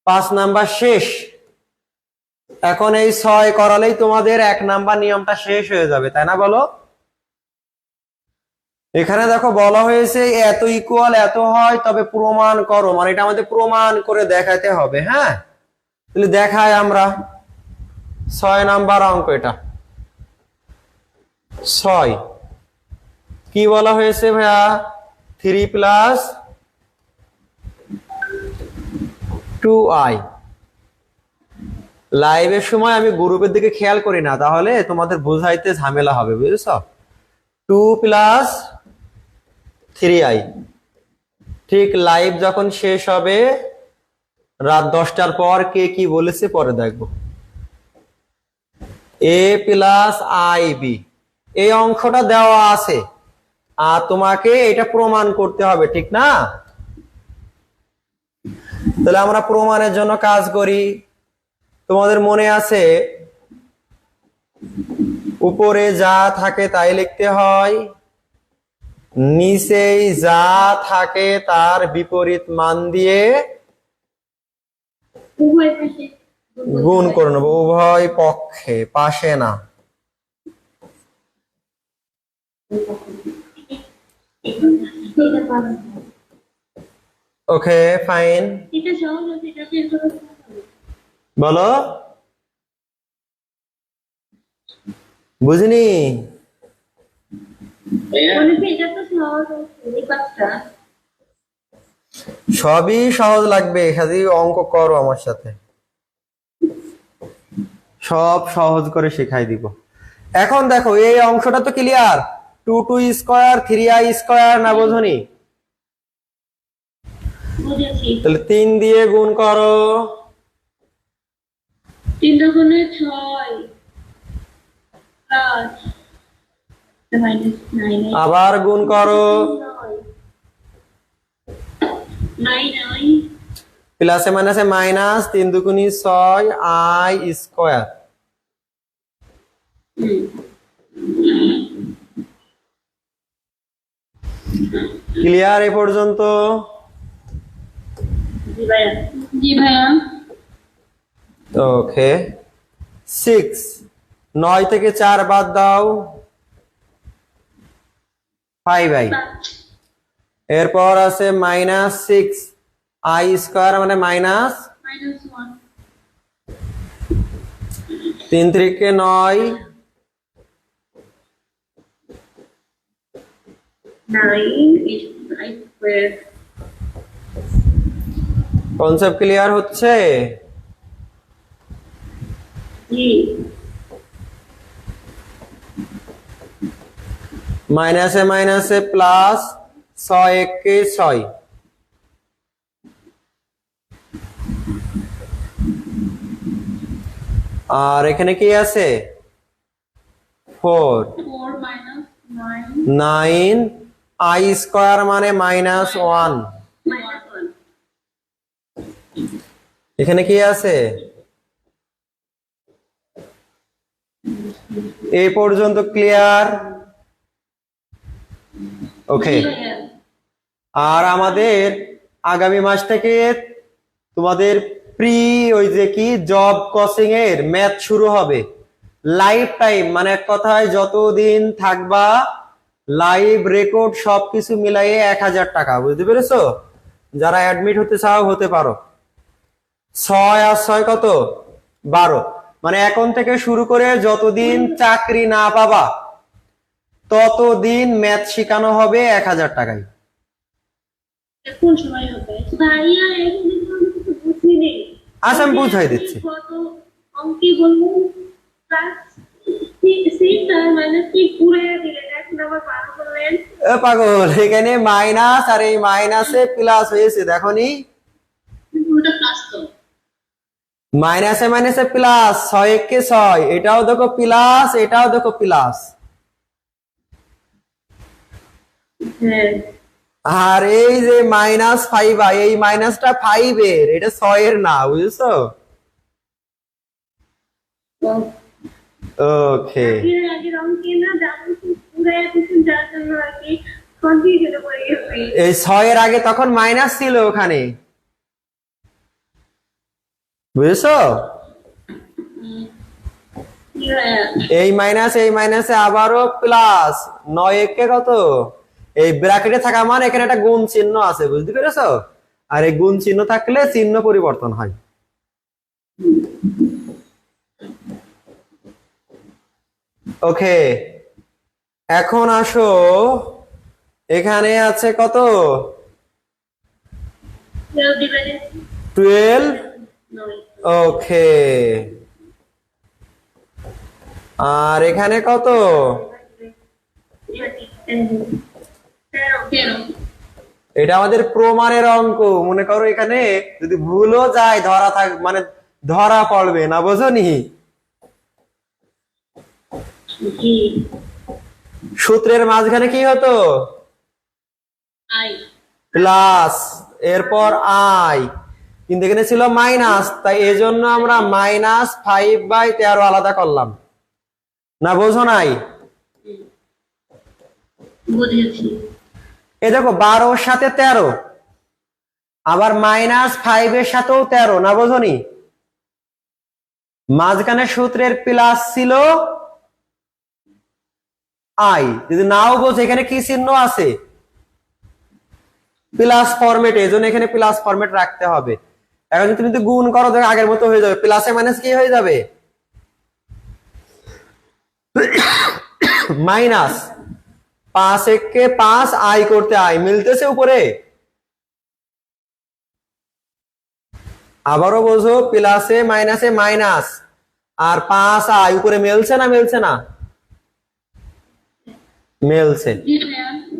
[SPEAKER 1] 5 নাম্বার শেষ। এখন এই 6 করালেই তোমাদের 1 নাম্বার নিয়মটা শেষ হয়ে যাবে, তাই না বলো? এখানে দেখো বলা হয়েছে এত ইকুয়াল এত হয় তবে প্রমাণ করো, মানে এটা আমাদের প্রমাণ করে দেখাতে হবে। হ্যাঁ, তাহলে দেখাই আমরা। 6 নাম্বার অঙ্ক এটা। 6 কি বলা হয়েছে ভাইয়া? 3 প্লাস 2i। লাইভের সময় আমি গ্রুপের দিকে খেয়াল করি না, তাহলে তোমাদের বোঝাইতে ঝামেলা হবে, বুঝেছো? 2 প্লাস 3i। ঠিক লাইভ যখন শেষ হবে রাত 10টার পর কে কি বলেছে পরে দেখবো। এ প্লাস আইবি এই অংশটা দেওয়া আছে, আর তোমাকে এটা প্রমাণ করতে হবে, ঠিক না? তাহলে আমরা প্রমাণের জন্য কাজ করি। তোমাদের মনে আছে উপরে যা থাকে তাই লিখতে হয়, নিচেই যা থাকে তার বিপরীত মান দিয়ে
[SPEAKER 2] উভয় পাশে
[SPEAKER 1] গুণ করে নেবো, উভয় পক্ষে, পাশে না। ওকে ফাইন,
[SPEAKER 2] এটা সহজ আছে, এটা বের করা সহজ হবে।
[SPEAKER 1] বলো। বুঝিনি?
[SPEAKER 2] মনে হয় এটা তো সহজ আছে, এই কাজটা।
[SPEAKER 1] সবই সহজ লাগবে, খালি অঙ্ক করো আমার সাথে, সব সহজ করে শেখাই দিব। এখন দেখো এই অংশটা তো ক্লিয়ার। 2 স্কয়ার 3i স্কয়ার, না বোঝনি?
[SPEAKER 2] বুঝেছি।
[SPEAKER 1] তাহলে 3 দিয়ে গুণ করো।
[SPEAKER 2] 3 দুগুণে 6 প্লাস মাইনাস 9
[SPEAKER 1] আবার গুণ করো।
[SPEAKER 2] 9
[SPEAKER 1] প্লাসে মাইনাসে মাইনাস, 3 দুগুণি 6 i স্কয়ার। ক্লিয়ার এ পর্যন্ত?
[SPEAKER 2] জি ভাইয়া।
[SPEAKER 1] ওকে। 6 9 থেকে 4 বাদ দাও, 5i। এরপর আছে -6 i স্কয়ার, মানে মাইনাস
[SPEAKER 2] -1
[SPEAKER 1] 3 থেকে 9
[SPEAKER 2] 9 স্কয়ার।
[SPEAKER 1] কনসেপ্ট ক্লিয়ার হচ্ছে?
[SPEAKER 2] জি।
[SPEAKER 1] মাইনাসে মাইনাসে প্লাস, 6 একে 6। আর এখানে কি আছে 4
[SPEAKER 2] 4 minus
[SPEAKER 1] 9 I স্কয়ার মানে -1
[SPEAKER 2] minus 1
[SPEAKER 1] এখানে কি আছে এই পর্যন্ত ক্লিয়ার ওকে আর আমাদের আগামী মাস থেকে তোমাদের প্রি ওই যে কি জব কোচিং এর ম্যাথ শুরু হবে লাইভ টাইম মানে এক কথায় যতদিন থাকবা লাইভ রেকর্ড সবকিছু মিলাইয়ে 1000 টাকা বুঝতে পেরেছো যারা অ্যাডমিট হতে চাও হতে পারো 6 আর 6 কত 12 মানে এখন থেকে শুরু করে যতদিন চাকরি না পাবা ততদিন ম্যাথ শেখানো হবে 1000 টাকায়
[SPEAKER 2] কোন সময় হবে ভাইয়া এখন আমি কিছু বুঝিনি
[SPEAKER 1] আচ্ছা আমি বুঝাই দিচ্ছি
[SPEAKER 2] কত অঙ্কে বলবো প্লাস সি তার মাইনাস কি পুরো দিলেন এখন আবার 12 করলেন
[SPEAKER 1] পাগল এখানে মাইনাস আর এই মাইনাসে প্লাস হয়েছে দেখনি
[SPEAKER 2] পুরোটা প্লাস তো
[SPEAKER 1] মাইনাসে মাইনাসে প্লাস 6 কে 6 এটাও দেখো প্লাস এটাও দেখো প্লাস
[SPEAKER 2] হ্যাঁ
[SPEAKER 1] আর এই যে -5 এই মাইনাসটা 5 এর এটা 6 এর না বুঝছো ওকে
[SPEAKER 2] এর আগে অঙ্কে না যাবো পুরো দিন যার জন্য আর কি কনফিউশনে পড়ে গেছি
[SPEAKER 1] এই 6 এর আগে তখন মাইনাস ছিল ওখানে বুঝছো এই মাইনাসে আবারও প্লাস 9 কে কত এই ব্র্যাকেটে থাকা মানে এখানে একটা গুণ চিহ্ন আছে বুঝতে পেরেছো আর এই গুণ চিহ্ন থাকলে চিহ্ন পরিবর্তন হয় ওকে এখন আসো এখানে আছে কত 12 ওকে আর এখানে কত এটা আমাদের প্রমাণের অঙ্ক মনে করো এখানে যদি ভুলও যায় ধরা থাক মানে ধরা পড়বে না বোঝনি সূত্রের মাঝখানে কি হতো প্লাস এরপর আই কিন্তু এখানে ছিল মাইনাস তাই এজন্য আমরা -5/13 আলাদা করলাম না বোঝো নাই
[SPEAKER 2] বুঝেছি
[SPEAKER 1] এই দেখো 12 এর সাথে 13 আবার -5 এর সাথেও 13 না বোঝনি মাঝখানে সূত্রের প্লাস ছিল আই যদি নাও বোঝো এখানে কি চিহ্ন আছে প্লাস ফরম্যাটে এজন্য এখানে প্লাস ফরম্যাট রাখতে হবে এখন যদি তুমি গুণ করো দেখো আগের মতো হয়ে যাবে প্লাসে মাইনাস কি হয়ে যাবে মাইনাস 5 কে 5 আই করতে আই মিলতেছে উপরে আবারও বোঝো প্লাসে মাইনাসে মাইনাস আর 5 আই উপরে মিলছে না মিলছে না মিলছে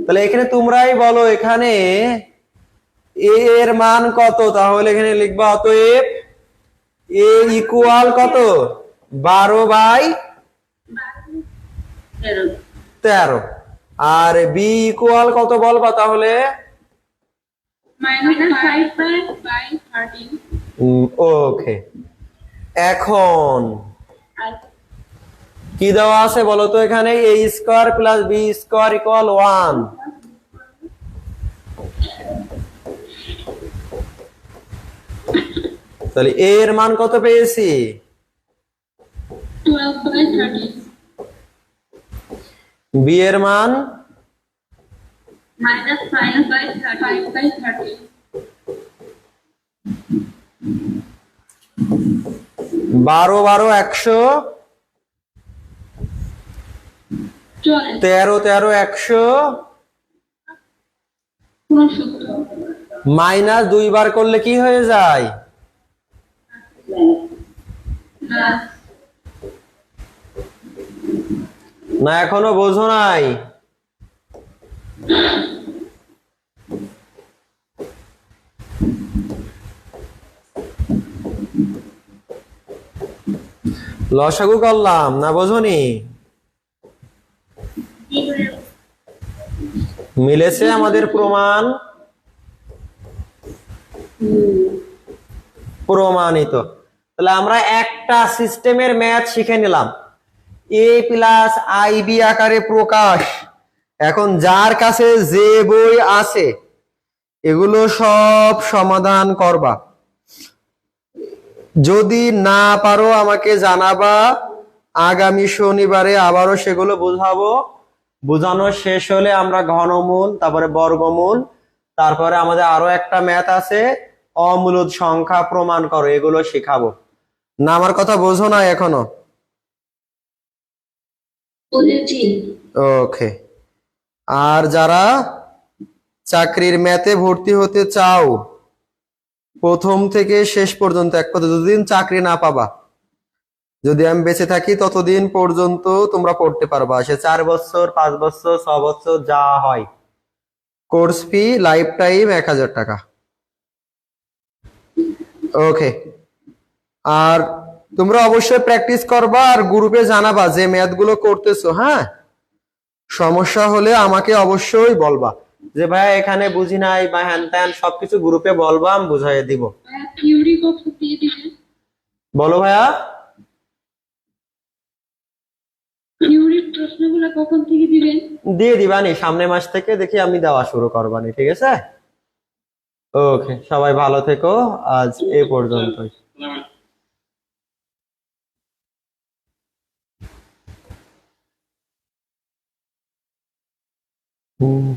[SPEAKER 1] তাহলে এখানে তোমরাই বলো এখানে এ এর মান কত তাহলে এখানে লিখবা অতএব এ ইকুয়াল কত 12/13 আর বি ইকুয়াল কত বলবা তাহলে
[SPEAKER 2] -5/13
[SPEAKER 1] ওকে এখন কি দেওয়া আছে বলো তো এখানে a square plus b square equal 1 তাহলে a এর মান কত পেয়েছি
[SPEAKER 2] 12/13
[SPEAKER 1] b এর মান
[SPEAKER 2] -5/13
[SPEAKER 1] 12 12 100 13 13 100 মাইনাস 2 বার করলে কি হয়ে যায় না এখনো বোঝো নাই লসাগু করলাম না, বোঝনি?
[SPEAKER 2] জি ভাইয়া।
[SPEAKER 1] মিলেছে আমাদের প্রমাণ, প্রমাণিত। তাহলে আমরা একটা সিস্টেমের ম্যাথ শিখে নিলাম, এ প্লাস আইবি আকারে প্রকাশ। এখন যার কাছে যে বই আছে এগুলো সব সমাধান করবা, যদি না পারো আমাকে জানাবা, আগামী শনিবারে আবারও সেগুলো বুঝাবো। বুঝানো শেষ হলে আমরা ঘনমূল, তারপরে বর্গমূল, তারপরে আমাদের আরো একটা ম্যাথ আছে অমূলদ সংখ্যা প্রমাণ করো, এগুলো শিখাবো। না আমার কথা বোঝো না এখনো?
[SPEAKER 2] বুঝেছি।
[SPEAKER 1] ওকে। আর যারা চাকরির ম্যাথে ভর্তি হতে চাও, প্রথম থেকে শেষ পর্যন্ত, এক কথা যতদিন চাকরি না পাবা, যদি আমি বেঁচে থাকি ততদিন পর্যন্ত তোমরা পড়তে পারবা। সে 4 বছর, 5 বছর, 6 বছর যা হয়। কোর্স ফি লাইফ টাইম 1000 টাকা। ওকে। আর তোমরা অবশ্যই প্র্যাকটিস করবা আর গ্রুপে জানাবা যে ম্যাথ গুলো করতেছো। হ্যাঁ, সমস্যা হলে আমাকে অবশ্যই বলবা যে ভাইয়া এখানে বুঝি নাই বা হ্যান ত্যান, সবকিছু গ্রুপে বলবা, আমি বুঝাই দিব।
[SPEAKER 2] থিওরি কখন দিয়ে দিবেন?
[SPEAKER 1] বলো ভাইয়া।
[SPEAKER 2] থিওরির প্রশ্নগুলো কখন থেকে দিবেন?
[SPEAKER 1] দিয়ে দিবানি, সামনের মাস থেকে দেখি আমি দেওয়া শুরু করবানি, ঠিক আছে? ওকে, সবাই ভালো থেকো, আজ এ পর্যন্তই। হুম।